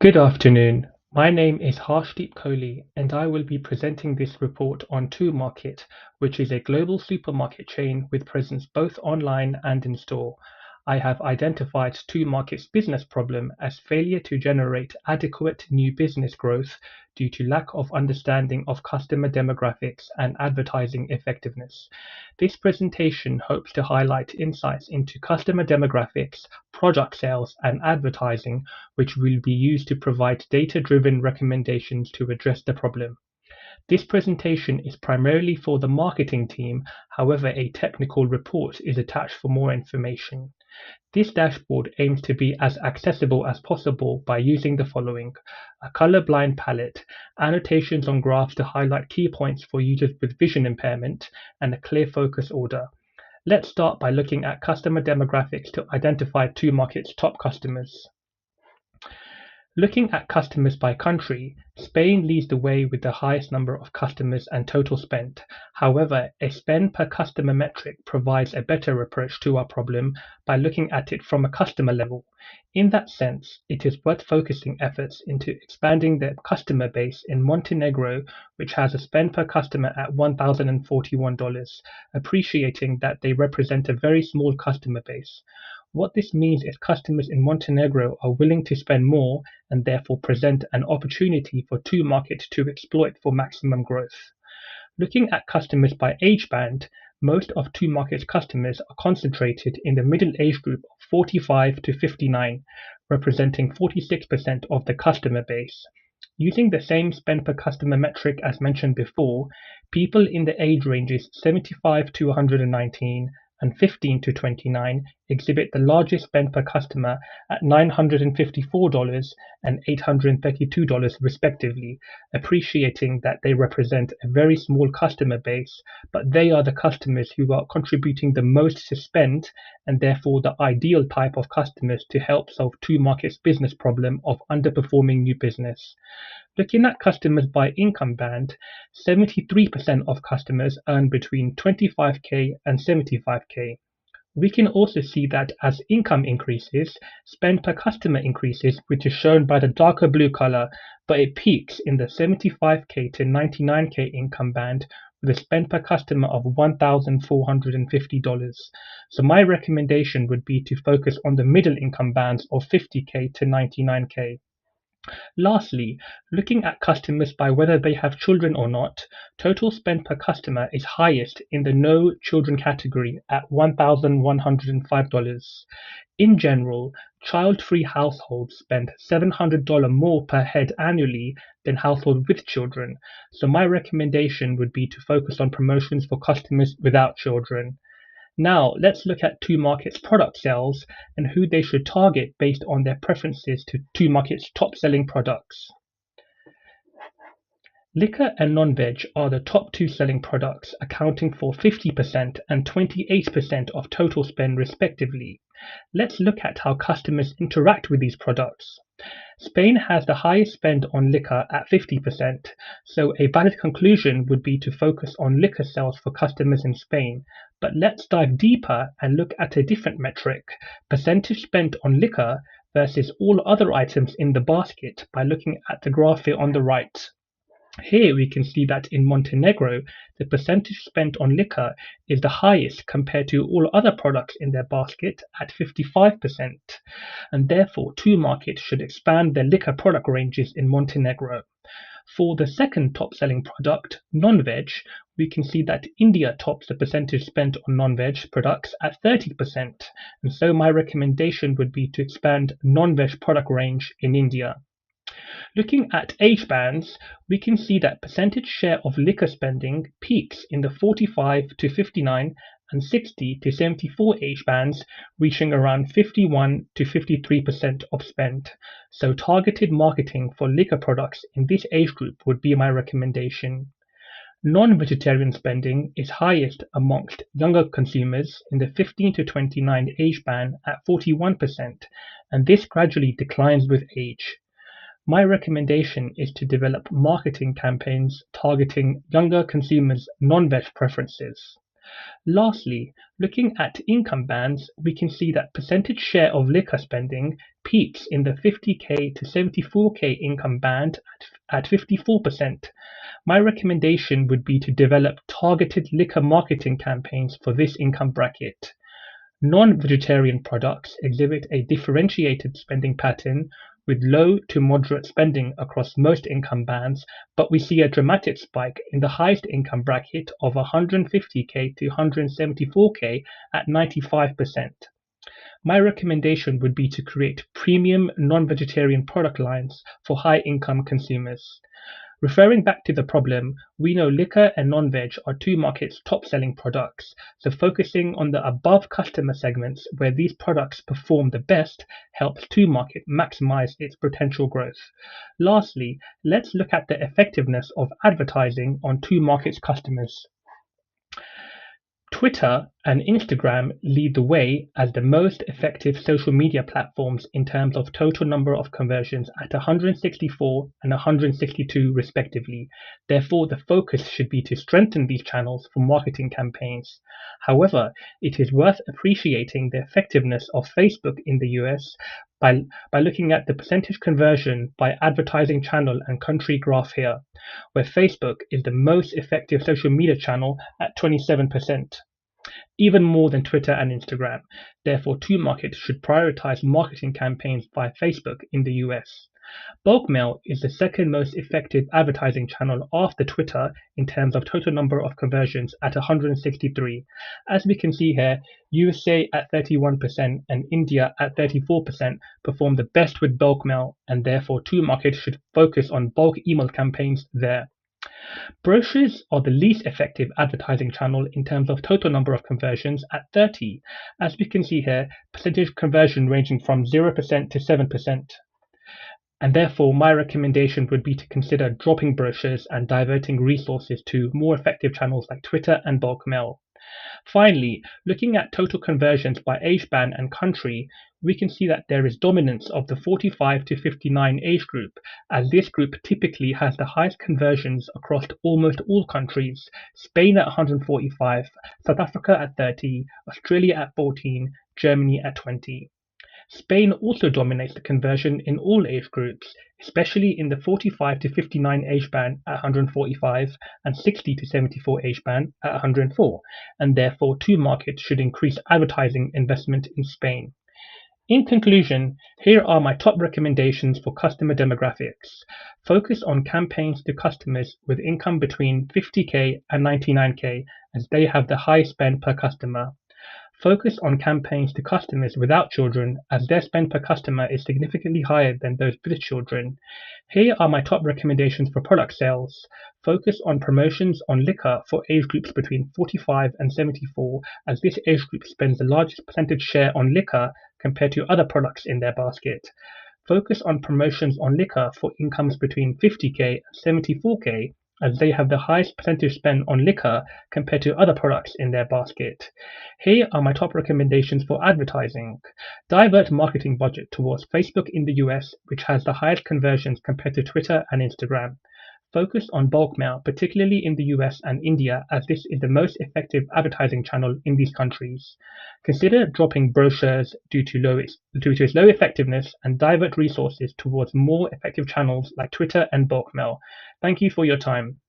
Good afternoon. My name is Harshdeep Kohli, and I will be presenting this report on 2Market, which is a global supermarket chain with presence both online and in store. I have identified 2Market's business problem as failure to generate adequate new business growth due to lack of understanding of customer demographics and advertising effectiveness. This presentation hopes to highlight insights into customer demographics, product sales, and advertising, which will be used to provide data-driven recommendations to address the problem. This presentation is primarily for the marketing team, however a technical report is attached for more information. This dashboard aims to be as accessible as possible by using the following: a colorblind palette, annotations on graphs to highlight key points for users with vision impairment, and a clear focus order. Let's start by looking at customer demographics to identify 2Market's top customers. Looking at customers by country, Spain leads the way with the highest number of customers and total spend. However, a spend per customer metric provides a better approach to our problem by looking at it from a customer level. In that sense, it is worth focusing efforts into expanding the customer base in Montenegro, which has a spend per customer at $1,041, appreciating that they represent a very small customer base. What this means is customers in Montenegro are willing to spend more and therefore present an opportunity for 2Market to exploit for maximum growth. Looking at customers by age band, most of 2Market's customers are concentrated in the middle age group of 45 to 59, representing 46% of the customer base. Using the same spend per customer metric as mentioned before, people in the age ranges 75 to 119 and 15 to 29 exhibit the largest spend per customer at $954 and $832 respectively, appreciating that they represent a very small customer base, but they are the customers who are contributing the most to spend and therefore the ideal type of customers to help solve 2Market's business problem of underperforming new business. Looking at customers by income band, 73% of customers earn between 25K and 75K. We can also see that as income increases, spend per customer increases, which is shown by the darker blue color, but it peaks in the 75K to 99K income band with a spend per customer of $1,450. So my recommendation would be to focus on the middle income bands of 50K to 99K. Lastly, looking at customers by whether they have children or not, total spend per customer is highest in the no children category at $1,105. In general, child-free households spend $700 more per head annually than households with children, so my recommendation would be to focus on promotions for customers without children. Now, let's look at 2Market's product sales and who they should target based on their preferences to 2Market's top selling products. Liquor and non-veg are the top two selling products, accounting for 50% and 28% of total spend respectively. Let's look at how customers interact with these products. Spain has the highest spend on liquor at 50%, so a valid conclusion would be to focus on liquor sales for customers in Spain. But let's dive deeper and look at a different metric: percentage spent on liquor versus all other items in the basket by looking at the graph here on the right. Here we can see that in Montenegro, the percentage spent on liquor is the highest compared to all other products in their basket at 55%, and therefore 2Market should expand their liquor product ranges in Montenegro. For the second top selling product, non-veg, we can see that India tops the percentage spent on non-veg products at 30%, and so my recommendation would be to expand non-veg product range in India. Looking at age bands, we can see that percentage share of liquor spending peaks in the 45 to 59 and 60 to 74 age bands, reaching around 51 to 53% of spend. So targeted marketing for liquor products in this age group would be my recommendation. Non-vegetarian spending is highest amongst younger consumers in the 15 to 29 age band at 41%, and this gradually declines with age. My recommendation is to develop marketing campaigns targeting younger consumers' non-veg preferences. Lastly, looking at income bands, we can see that percentage share of liquor spending peaks in the 50K to 74K income band at 54%. My recommendation would be to develop targeted liquor marketing campaigns for this income bracket. Non-vegetarian products exhibit a differentiated spending pattern with low to moderate spending across most income bands, but we see a dramatic spike in the highest income bracket of 150K to 174K at 95%. My recommendation would be to create premium non-vegetarian product lines for high-income consumers. Referring back to the problem, we know liquor and non-veg are 2Market's top-selling products, so focusing on the above customer segments where these products perform the best helps 2Market maximize its potential growth. Lastly, let's look at the effectiveness of advertising on 2Market's customers. Twitter and Instagram lead the way as the most effective social media platforms in terms of total number of conversions at 164 and 162 respectively. Therefore, the focus should be to strengthen these channels for marketing campaigns. However, it is worth appreciating the effectiveness of Facebook in the US by looking at the percentage conversion by advertising channel and country graph here, where Facebook is the most effective social media channel at 27%, even more than Twitter and Instagram. Therefore, 2Market should prioritize marketing campaigns by Facebook in the US. Bulk mail is the second most effective advertising channel after Twitter in terms of total number of conversions at 163. As we can see here, USA at 31% and India at 34% perform the best with bulk mail, and therefore 2Market should focus on bulk email campaigns there. Brochures are the least effective advertising channel in terms of total number of conversions at 30. As we can see here, percentage conversion ranging from 0% to 7%. And therefore, my recommendation would be to consider dropping brochures and diverting resources to more effective channels like Twitter and bulk mail. Finally, looking at total conversions by age band and country, we can see that there is dominance of the 45 to 59 age group, as this group typically has the highest conversions across almost all countries: Spain at 145, South Africa at 30, Australia at 14, Germany at 20. Spain also dominates the conversion in all age groups, especially in the 45 to 59 age band at 145 and 60 to 74 age band at 104, and therefore 2Market should increase advertising investment in Spain. In conclusion, here are my top recommendations for customer demographics. Focus on campaigns to customers with income between 50K and 99K, as they have the highest spend per customer. Focus on campaigns to customers without children, as their spend per customer is significantly higher than those with children. Here are my top recommendations for product sales. Focus on promotions on liquor for age groups between 45 and 74, as this age group spends the largest percentage share on liquor compared to other products in their basket. Focus on promotions on liquor for incomes between 50K and 74K, as they have the highest percentage spend on liquor compared to other products in their basket. Here are my top recommendations for advertising. Divert marketing budget towards Facebook in the US, which has the highest conversions compared to Twitter and Instagram. Focus on bulk mail, particularly in the US and India, as this is the most effective advertising channel in these countries. Consider dropping brochures due to its low effectiveness, and divert resources towards more effective channels like Twitter and bulk mail. Thank you for your time.